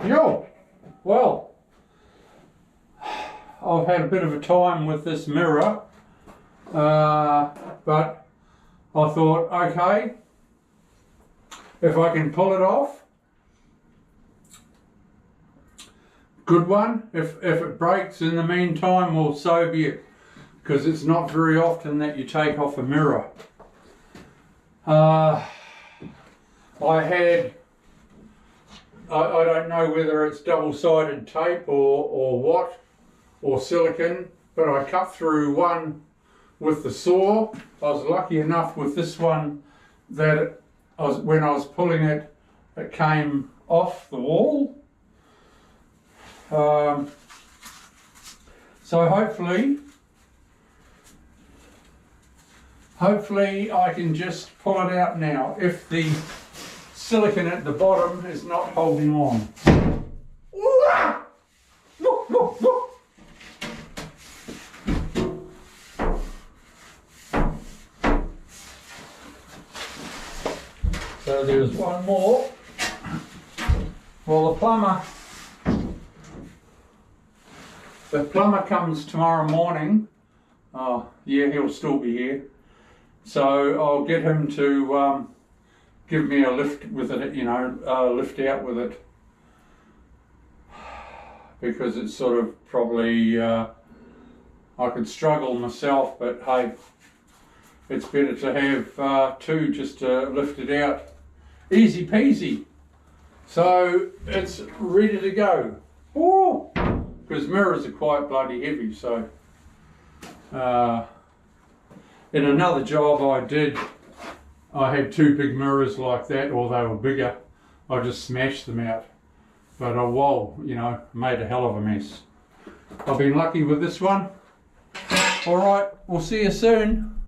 Yo, well, I've had a bit of a time with this mirror, but I thought, okay, if I can pull it off, good one. If it breaks in the meantime, well, so be it, because it's not very often that you take off a mirror. I don't know whether it's double-sided tape or what, or silicone, but I cut through one with the saw. I was lucky enough with this one that when I was pulling it, it came off the wall. So hopefully I can just pull it out now if the silicone at the bottom is not holding on. So there's one more. Well, the plumber comes tomorrow morning. Oh, yeah, he'll still be here. So I'll get him to give me a lift with it, lift out with it. Because it's sort of probably, I could struggle myself, but hey, it's better to have two just to lift it out. Easy peasy. So it's ready to go. Oh, because mirrors are quite bloody heavy, so. In another job I did, I had two big mirrors like that, or they were bigger. I just smashed them out. But oh whoa, made a hell of a mess. I've been lucky with this one. Alright, we'll see you soon.